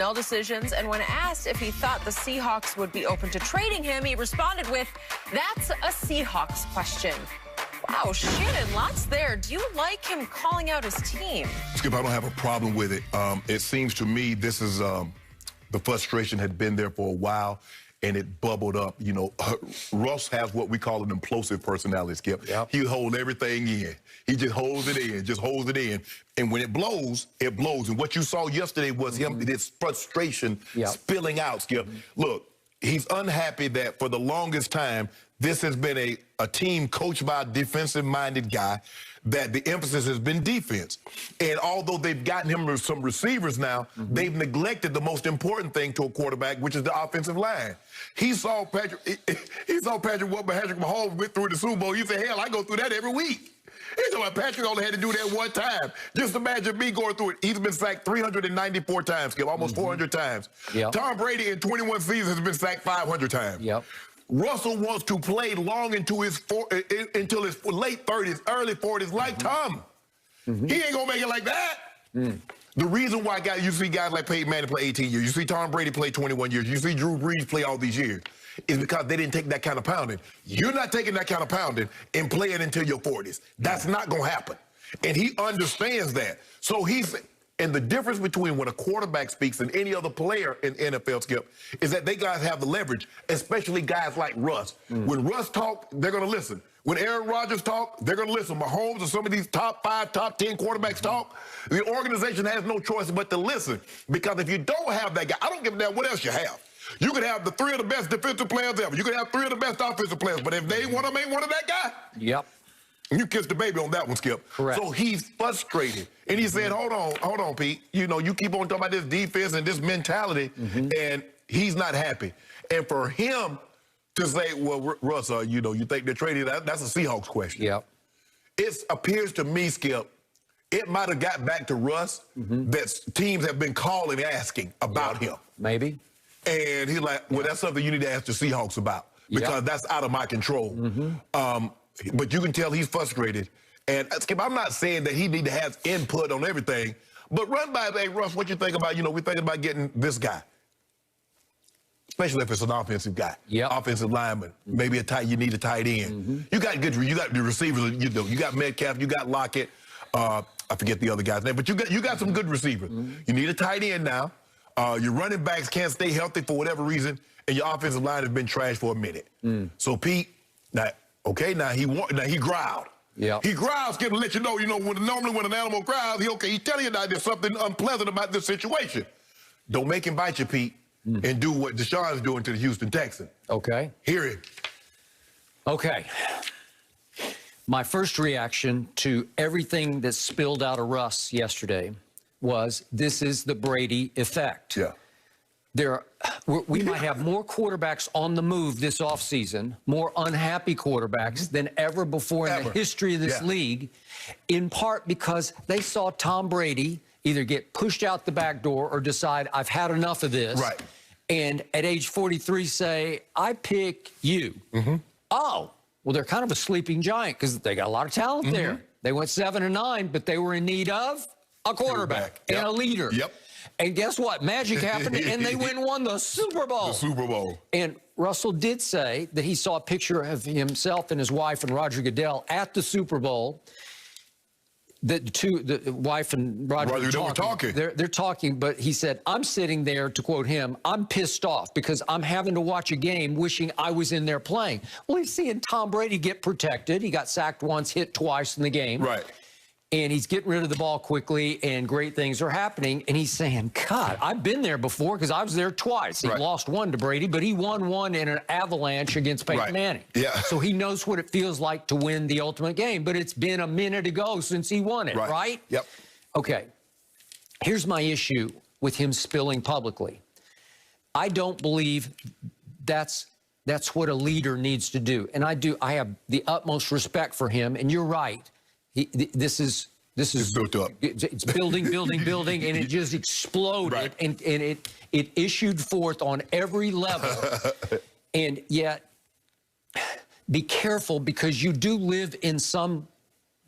personnel decisions, and when asked if he thought the Seahawks would be open to trading him, he responded with, "That's a Seahawks question." Wow, Shannon, lots there. Do you like him calling out his team? Skip, I don't have a problem with it. It seems to me this is the frustration had been there for a while, and it bubbled up. You know, Russ has what we call an implosive personality, Skip. Yep. He holds everything in. He just holds it in, just holds it in. And when it blows, it blows. And what you saw yesterday was him, this frustration spilling out, Skip. Look, he's unhappy that for the longest time, this has been a team coached by a defensive-minded guy, that the emphasis has been defense. And although they've gotten him some receivers now, they've neglected the most important thing to a quarterback, which is the offensive line. He saw Patrick Mahomes went through the Super Bowl. He said, hell, I go through that every week. He said, Patrick only had to do that one time. Just imagine me going through it. He's been sacked 394 times, Skip, almost 400 times. Tom Brady in 21 seasons has been sacked 500 times. Russell wants to play long until his late 30s, early 40s, like Tom. He ain't gonna make it like that. The reason why you see guys like Peyton Manning play 18 years, you see Tom Brady play 21 years, you see Drew Brees play all these years, is because they didn't take that kind of pounding. You're not taking that kind of pounding and playing until your 40s. That's not gonna happen. And he understands that. So and the difference between when a quarterback speaks and any other player in NFL, Skip, is that they guys have the leverage, especially guys like Russ. When Russ talk, they're going to listen. When Aaron Rodgers talk, they're going to listen. Mahomes or some of these top 5, top 10 quarterbacks talk, the organization has no choice but to listen. Because if you don't have that guy, I don't give a damn what else you have. You could have the 3 of the best defensive players ever. You could have 3 of the best offensive players. But if they ain't one of that guy, you kissed the baby on that one, Skip. Correct. So he's frustrated. And he said, hold on, Pete. You know, you keep on talking about this defense and this mentality, and he's not happy. And for him to say, well, Russ, you know, you think they're trading, that's a Seahawks question. It appears to me, Skip, it might have got back to Russ that teams have been calling, asking about him. Maybe. And he's like, well, that's something you need to ask the Seahawks about because that's out of my control. But you can tell he's frustrated. And Skip, I'm not saying that he need to have input on everything, but run by, hey, Russ, what you think about, you know, we're thinking about getting this guy. Especially if it's an offensive guy, offensive lineman, maybe you need a tight end. You got the receivers, you got Metcalf, you got Lockett, I forget the other guy's name, but you got some good receivers. You need a tight end now. Your running backs can't stay healthy for whatever reason, and your offensive line has been trashed for a minute. So Pete, now he growled. He growls, Skip, to let you know, normally when an animal growls, he's telling you that there's something unpleasant about this situation. Don't make him bite you, Pete, and do what Deshaun's doing to the Houston Texans. Hear it. My first reaction to everything that spilled out of Russ yesterday was, this is the Brady effect. We might have more quarterbacks on the move this offseason, more unhappy quarterbacks than ever before in the history of this league, in part because they saw Tom Brady either get pushed out the back door or decide, I've had enough of this. And at age 43 say, I pick you. Oh, well, they're kind of a sleeping giant because they got a lot of talent there. They went 7-9, but they were in need of a quarterback and a leader. And guess what? Magic happened, and they went and won the Super Bowl. The Super Bowl. And Russell did say that he saw a picture of himself and his wife and Roger Goodell at the Super Bowl. The wife and Roger were talking. They're talking, but he said, I'm sitting there, to quote him, I'm pissed off because I'm having to watch a game wishing I was in there playing. Well, he's seeing Tom Brady get protected. He got sacked once, hit twice in the game. And he's getting rid of the ball quickly, and great things are happening. And he's saying, God, I've been there before because I was there twice. He lost one to Brady, but he won one in an avalanche against Peyton Manning. So he knows what it feels like to win the ultimate game. But it's been a minute ago since he won it, right? Okay. Here's my issue with him spilling publicly. I don't believe that's what a leader needs to do. And I have the utmost respect for him. And you're right. This is built up. It's building, and it just exploded, and it issued forth on every level. And yet, be careful because you do live in some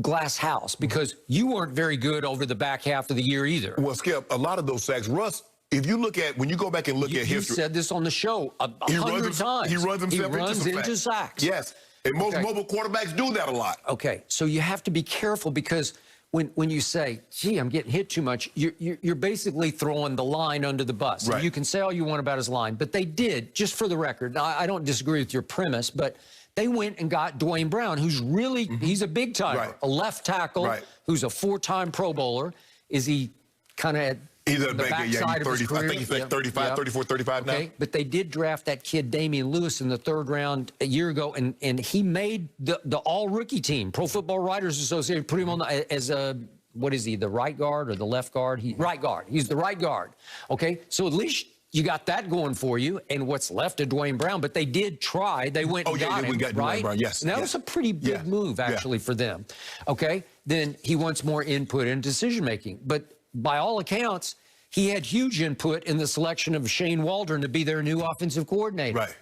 glass house because you weren't very good over the back half of the year either. Well, Skip, a lot of those sacks, Russ If you look at, when you go back and look at history. You said this on the show 100 times. He runs himself into sacks. Yes. And most mobile quarterbacks do that a lot. Okay. So you have to be careful because when you say, gee, I'm getting hit too much, you're basically throwing the line under the bus. Right. You can say all you want about his line, but they did, just for the record. I don't disagree with your premise, but they went and got Dwayne Brown, who's really, he's a big timer, a left tackle, who's a 4-time Pro Bowler. Is he kind of at the backside of his career? I think he's like 35, 34, 35 now. Okay, but they did draft that kid Damian Lewis in the 3rd round a year ago, and he made the all-rookie team. Pro Football Writers Association put him on as a, what is he, the right guard or the left guard? Right guard. He's the right guard. Okay, so at least you got that going for you, and what's left of Dwayne Brown. But they did try. They went and got him, right? Brown, yes. And that was a pretty big move, actually, for them. Okay, then he wants more input in decision-making. But by all accounts, he had huge input in the selection of Shane Waldron to be their new offensive coordinator. Right.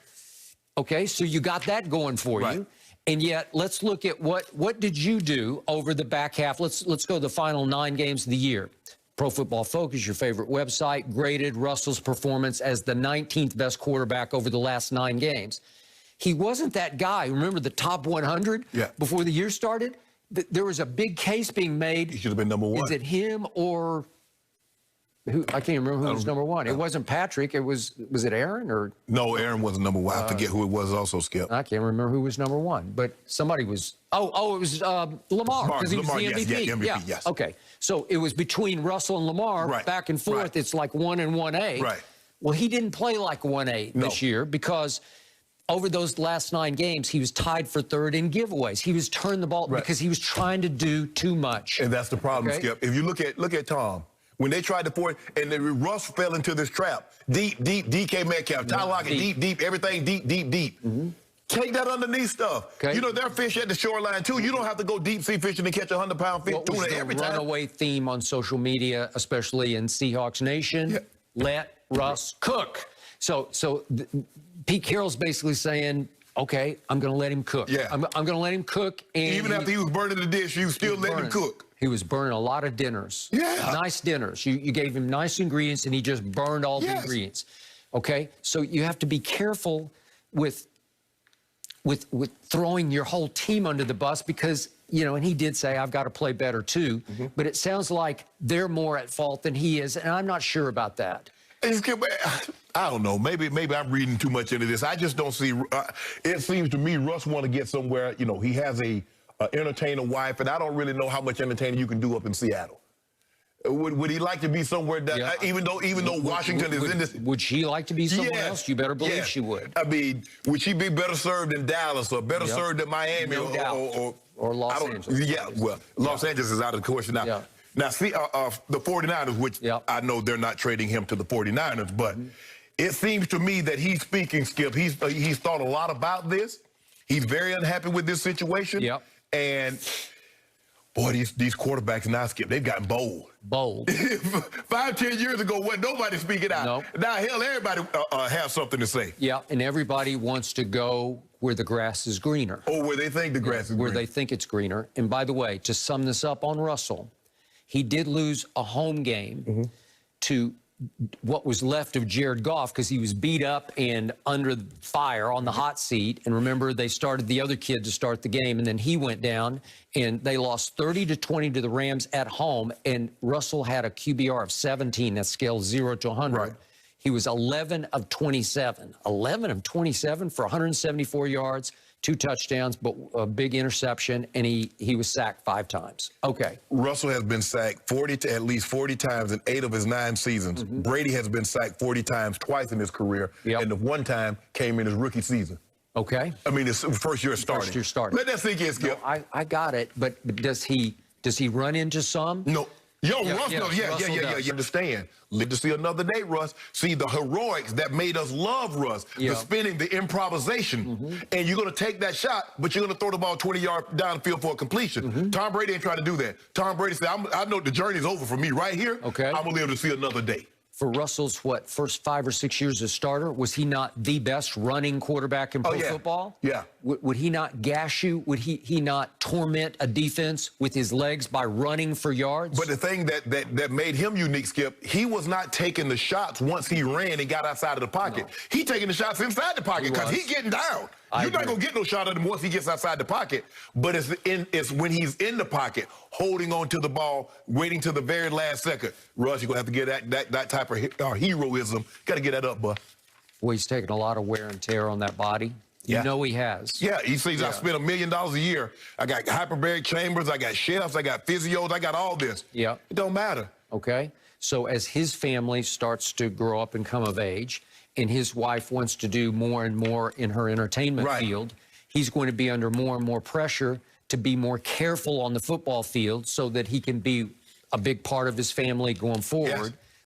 Okay, so you got that going for you. And yet, let's look at what did you do over the back half. Let's go the final 9 games of the year. Pro Football Focus, your favorite website, graded Russell's performance as the 19th best quarterback over the last 9 games. He wasn't that guy. Remember the top 100 before the year started? There was a big case being made. He should have been number 1. Is it him or who? I can't remember who was number 1. It wasn't Patrick. Was it Aaron or? No, Aaron wasn't number 1. I forget who it was also, Skip. I can't remember who was number 1, but somebody was. Oh, it was Lamar, because he was the MVP. MVP, yes. Okay, so it was between Russell and Lamar, back and forth. It's like 1 and 1A. Right. Well, he didn't play like 1A this year because over those last 9 games, he was tied for 3rd in giveaways. He was turning the ball because he was trying to do too much. And that's the problem, Skip. If you look at Tom, when they tried to force, and then Russ fell into this trap, deep, DK Metcalf, Tyler Lockett, deep, everything deep. Take that underneath stuff. You know, there are fish at the shoreline, too. You don't have to go deep-sea fishing and catch a 100-pound fish tuna every time. What was the runaway theme on social media, especially in Seahawks Nation? Let Russ cook. So Pete Carroll's basically saying, okay, I'm going to let him cook. I'm going to let him cook. And even after he was burning the dish, you still let him cook. He was burning a lot of dinners. Nice dinners. You gave him nice ingredients, and he just burned all the ingredients. Okay? So you have to be careful with throwing your whole team under the bus because, you know, and he did say, I've got to play better too. But it sounds like they're more at fault than he is, and I'm not sure about that. I don't know. Maybe I'm reading too much into this. I just don't see. It seems to me Russ want to get somewhere. You know, he has a entertainer wife, and I don't really know how much entertaining you can do up in Seattle. Would he like to be somewhere that, even though Washington is in this? Would she like to be somewhere else? You better believe she would. I mean, would she be better served in Dallas or better served in Miami or Los Angeles? Well, Los Angeles is out of the question now. Now, see, the 49ers, which I know they're not trading him to the 49ers, but it seems to me that he's speaking, Skip. He's thought a lot about this. He's very unhappy with this situation. And boy, these quarterbacks now, Skip, they've gotten bold. 5-10 years ago, wasn't nobody speaking out. Now, hell, everybody has something to say. And everybody wants to go where the grass is greener. Or where they think the grass is greener. Where they think it's greener. And by the way, to sum this up on Russell, he did lose a home game to what was left of Jared Goff because he was beat up and under fire on the hot seat. And remember, they started the other kid to start the game, and then he went down, and they lost 30-20 to the Rams at home. And Russell had a QBR of 17. That scale 0 to 100. He was 11 of 27. 11 of 27 for 174 yards, 2 touchdowns, but a big interception, and he was sacked 5 times. Okay. Russell has been sacked at least 40 times in 8 of his 9 seasons. Brady has been sacked 40 times, twice in his career, and the one time came in his rookie season. Okay. I mean, his first year starting. First year starting. Let that sink in, Skip. No, I got it, but does he run into some? No. Russ does. You understand. Live to see another day, Russ. See the heroics that made us love Russ, the spinning, the improvisation. And you're going to take that shot, but you're going to throw the ball 20 yards downfield for a completion. Tom Brady ain't trying to do that. Tom Brady said, I know the journey's over for me right here. I'm going to live to see another day. for Russell's, first 5 or 6 years as starter, was he not the best running quarterback in pro football? Yeah. Would he not gash you? Would he not torment a defense with his legs by running for yards? But the thing that made him unique, Skip, he was not taking the shots once he ran and got outside of the pocket. No. He taking the shots inside the pocket because he's getting down. You're not going to get no shot at him once he gets outside the pocket. But it's when he's in the pocket, holding on to the ball, waiting till the very last second. Russ, you're going to have to get that type of heroism. Got to get that up, bud. Well, he's taking a lot of wear and tear on that body. You know he has. Yeah, he says, I spend $1 million a year. I got hyperbaric chambers, I got chefs, I got physios, I got all this. Yeah. It don't matter. Okay. So as his family starts to grow up and come of age, and his wife wants to do more and more in her entertainment field, he's going to be under more and more pressure to be more careful on the football field so that he can be a big part of his family going forward. Yes.